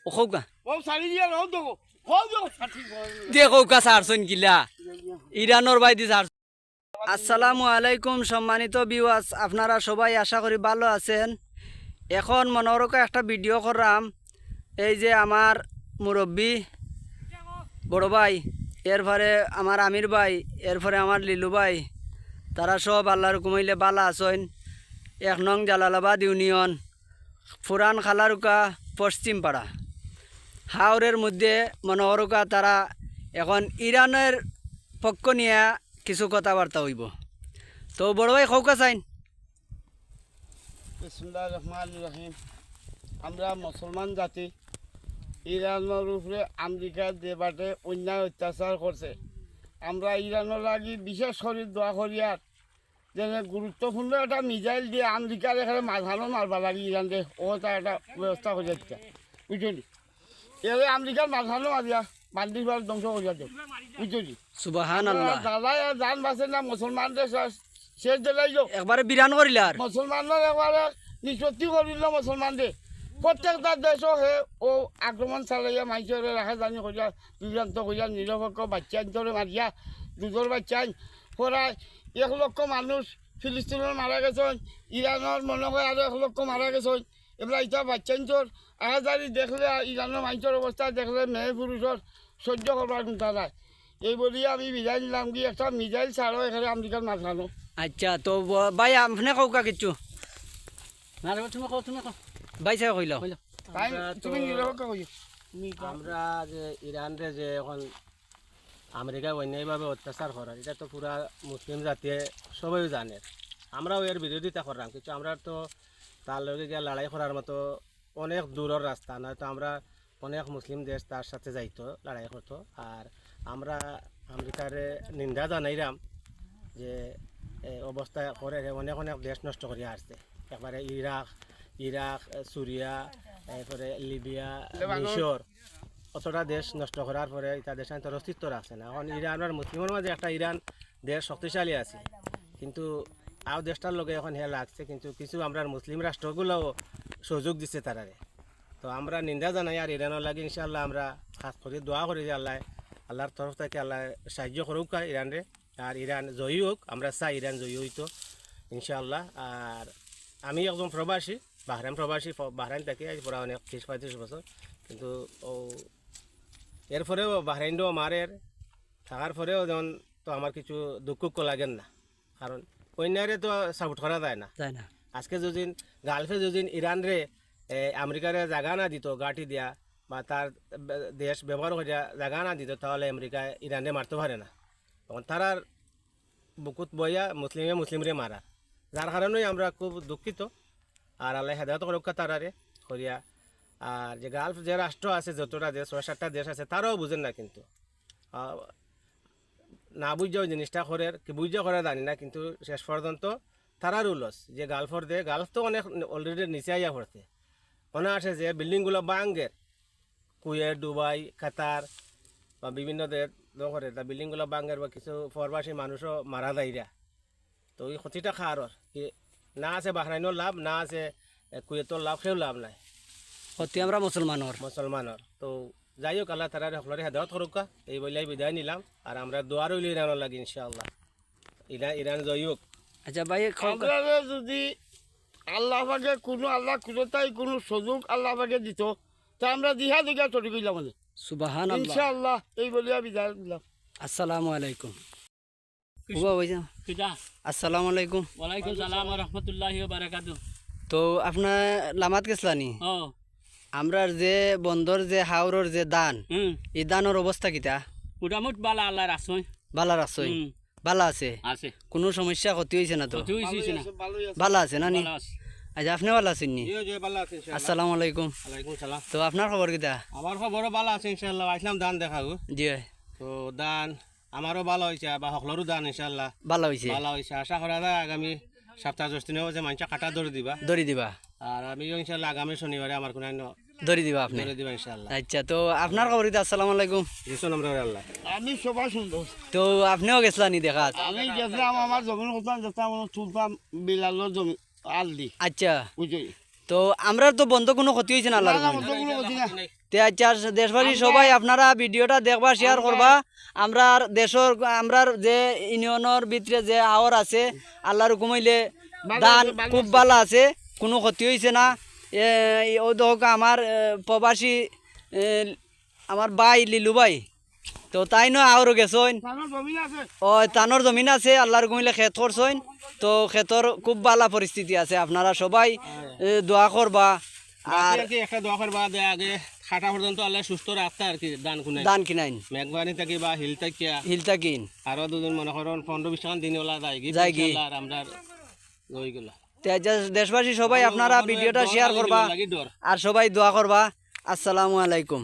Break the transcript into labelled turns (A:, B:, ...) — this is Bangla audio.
A: ও খৌকা
B: ও সারি দিয়া রও তো কও তো সাথী
A: দে খৌকা সারছন কিলা ইরানোর বাইদি সার। আসসালামু আলাইকুম সম্মানিত ভিউয়ার্স, আপনারা সবাই আশা করি ভালো আছেন। এখন মনোরকা একটা ভিডিও করলাম। এই যে আমার মুরব্বী বড় ভাই, এরপরে আমার আমির ভাই, এরপরে আমার লিলু ভাই, তারা সব আল্লাহর কুমাইলে বালা আছেন। 1 নং জালালাবাদ ইউনিয়ন, পুরান খালারুকা পশ্চিম পাড়া হাওরের মধ্যে মনোহরকা। তারা এখন ইরানের পক্ষ নিয়ে কিছু কথাবার্তা হইব। তো বড় ভাই খৌকা চাইন।
B: বিসমিল্লাহির রহমানির রহিম। আমরা মুসলমান জাতি ইরানের উপরে আমেরিকা দেবাটে অন্যায় অত্যাচার করছে। আমরা ইরানের লাগি বিশেষ করে দোয়া করি আর যেন গুরুত্বপূর্ণ একটা মিসাইল দিয়ে আমেরিকার এখানে মাঝানো মারবা লাগি ইরান দে ও তার একটা ব্যবস্থা করে দিচ্ছে বুঝলি। এর আমেরিকার মাঝানো মারিয়া বান্দিবার ধ্বংস করিয়া দেব বুঝলি।
A: সুবহানাল্লাহ।
B: দাদাই আর জান বাঁচে না মুসলমানদের শেষ দিলাই যাও
A: একবারে বিরান করিলা আর
B: মুসলমানদের একবারে নিষ্পত্তি করিল মুসলমানদের। প্রত্যেকটা দেশও হে ও আক্রমণ চালাইয়া মাইসের রাখা জানি করিয়া বিভ্রান্ত করিয়া নিরপেক্ষ বাচ্চা ধরে মারিয়া দুধর বাচ্চা প্রায় 1 লক্ষ মানুষ ফিলিস্তিনের মারা গেছেন। ইরানের মনে হয় আরও 1 লক্ষ মারা গেছেন। এবার এটা বাচ্চাঞ্চর আহাজারি দেখলে ইরানের মানুষের অবস্থা দেখলে মেয়ে পুরুষের সহ্য করবার চিন্তা নাই। এই বলিয়া আমি বিদায় নিলাম কি একটা মিসাইল ছাড়ো এখানে আমেরিকার মাঝখানো।
A: আচ্ছা তো ভাই আপনি খৌকা কিচ্ছু
C: তুমি
A: ভাই সাহেব কইল।
B: তাই তুমি নিরপেক্ষ করি
C: আমরা যে ইরানরে যে এখন আমেরিকা অন্যায়ভাবে অত্যাচার করার এটা তো পুরা মুসলিম জাতিয়ে সবাই জানে। আমরাও এর বিরোধিতা করলাম, কিন্তু আমরা তো তার লগে গিয়ে লড়াই করার মতো অনেক দূরের রাস্তা, নয়তো আমরা অনেক মুসলিম দেশ তার সাথে যাইতো লড়াই করতো। আর আমরা আমেরিকারে নিন্দা জানাইলাম যে অবস্থা করে অনেক অনেক দেশ নষ্ট করে আসছে। একবারে ইরাক সুরিয়া, এরপরে লিবিয়া, মিশর, অতটা দেশ নষ্ট করার পরে তাদের সাথে অস্তিত্ব রাখছে না। এখন ইরান আর মুসলিমের মাঝে একটা ইরান দেশ শক্তিশালী আছে, কিন্তু আর দেশটার লগে এখন হে লাগছে, কিন্তু কিছু আমরা মুসলিম রাষ্ট্রগুলোও সুযোগ দিচ্ছে তারারে। তো আমরা নিন্দা জানাই আর ইরানের লাগে ইনশাআল্লাহ আমরা খাস করে দোয়া করি যে আল্লাহর তরফ থেকে আল্লাহ সাহায্য করুক ইরানরে, আর ইরান জয়ী হোক। আমরা চাই ইরান জয়ী হইতো ইনশাআল্লাহ। আর আমি একজন প্রবাসী, বাহরাইন প্রবাসী, বাহরাইন থেকে প্রায় অনেক 30-35 বছর, কিন্তু ও এরপরেও বাহরাইনও মারের থাকার পরেও যেমন তো আমার কিছু দুঃখ লাগেন না, কারণ অন্যায়রে তো সাপোর্ট করা যায় না। আজকে যদি গালফে যদি ইরানরে আমেরিকারে জায়গা না দিত, গাঁটি দিয়া বা তার দেশ ব্যবহার করে জায়গা না দিত, তাহলে আমেরিকা ইরানে মারতে পারে না। তখন তারার বুকুত বইয়া মুসলিমরে মারা, যার কারণেই আমরা খুব দুঃখিত। আর আল্লাহ হেদায়ত রক্ষা তারারে করিয়া। আর যে গালফ যে রাষ্ট্র আছে, যতটা দেশ 6-7টা দেশ আছে, তারাও বুঝেন না, কিন্তু না বুঝাও জিনিসটা করে কি বুঝা করে জানি না, কিন্তু শেষ পর্যন্ত তারারও লস। যে গালফর দে গালফ তো অনেক অলরেডি নিচে আইয়া পড়ছে, মনে আসে যে বিল্ডিংগুলো বাঙ্গের কুয়েত, দুবাই, কাতার বা বিভিন্ন দেশ করে তা বিল্ডিংগুলো বাঙ্গের বা কিছু প্রবাসী মানুষও মারা যায়রা। তো ওই ক্ষতিটা খাওয়ার কি না আছে বাহরাইনের লাভ, না আছে কুয়েতর লাভ, সেও লাভ নাই,
A: ক্ষতি আমরা মুসলমানের।
C: তো যাই হোক, আল্লাহ তারা সকলের হেদায়ত করুকা এই বলে বিদায় নিলাম। আর আমরা দোয়া রইল ইরানের লাগে ইনশাআল্লাহ ইরান জয়ী হোক।
A: আচ্ছা ভাই
B: আমরা যদি আল্লাহ পাকে কোনোটাই কোনো সুযোগ আল্লাহ পাকে দিত, তা আমরা দিহা দিঘা চলে গেলাম মানে
A: সুবহানাল্লাহ
B: ইনশাআল্লাহ। এই বলিয়া বিদায় দিলাম।
A: আসসালামু আলাইকুম। আসসালামু আলাইকুম।
D: ওয়ালাইকুম সালাম ওয়া রাহমাতুল্লাহি ওয়া বারাকাতুহু।
A: তো আপনার লামাত গেছলানি
D: ও
A: আমরা যে বন্দর যে হাওরের যে দান, এই দানের অবস্থা কিতা?
D: মোটামুটি বালা আল্লাহর আসয়
A: বালা রাখছই? বালা আছে?
D: আছে।
A: কোনো সমস্যা ক্ষতি হয়েছে না তো?
D: ক্ষতি হইছে না,
A: বালা আছে না নি?
D: ভালো আছে।
A: আচ্ছা আপনি ভালো আছেন নি? আসসালামু আলাইকুম।
C: ওয়ালাইকুম সালাম।
A: তো আপনার খবর কিতা?
C: আমার খবরও ভালো আছে ইনশাআল্লাহ। আসলাম দান দেখাবো।
A: জি
C: তো দান আমারও ভালো হয়েছে, বা সকলেরও দান ইনশাআল্লাহ
A: ভালো হয়েছে।
C: ভালো হয়েছে। আশা করা যায় আগামী সপ্তাহ 10 দিনের মধ্যে মানুষ কাটা ধরে দিবা। আর আমিও ইনশাআল্লাহ আগামী শনিবারে আমার কোনো
A: ধরে দিবা আপনি?
C: ধরে দিবা ইনশাআল্লাহ।
A: আচ্ছা তো আপনার খবর কিতা? আসসালামু আলাইকুম।
C: আল্লাহ
B: আমি সবাই সুন্দর।
A: তো আপনিও গেছলানি দেখাত?
B: আমি গেছিলাম আমার জমির কথা যেতাম তুলতাম বিলালের জমি আল দি।
A: আচ্ছা
B: বুঝলি।
A: তো আমরা তো বন্ধ কোনো ক্ষতি হয়েছে না আল্লাহর
B: না,
A: রহমতে।
B: কোনো ক্ষতি না।
A: তে আচ্ছা দেশবাসী সবাই আপনারা ভিডিওটা দেখবা শেয়ার করবা আমরা দেশের আমরা যে ইউনিয়নের ভিতরে যে আওয়ার আছে আল্লাহর হুকুম হইলে দান খুব ভালো আছে কোনো ক্ষতি হয়েছে না ও দেখো আমার প্রবাসী আমার ভাই লিলু ভাই তো তাই নয় আরও গেছইন
B: তানোর জমিন আছে।
A: ও তানোর জমিন আছে আল্লাহর কমিলে খেত করছইন তো খেতর খুব ভালো পরিস্থিতি আছে আপনারা সবাই দোয়া করবা আর
C: আর কি একটা দোয়া করবা যে আগে খাটা পর্যন্ত আল্লাহ সুস্থ রাখতে আর কি দান কোনে
A: দান কিনাইন
C: মেঘবানি থাকি বা হিল থাকিয়া
A: হিলতা কিন
C: আরো দুজন মনে করেন 15-20 টাকা দিন ওলা যায়গি
A: যায়গি।
C: ইনশাআল্লাহ আর আমরা ওইগুলা
A: তে আচ্ছা দেশবাসী সবাই আপনারা ভিডিওটা শেয়ার করবা
C: লাগি ডর
A: আর সবাই দোয়া করবা আসসালামু আলাইকুম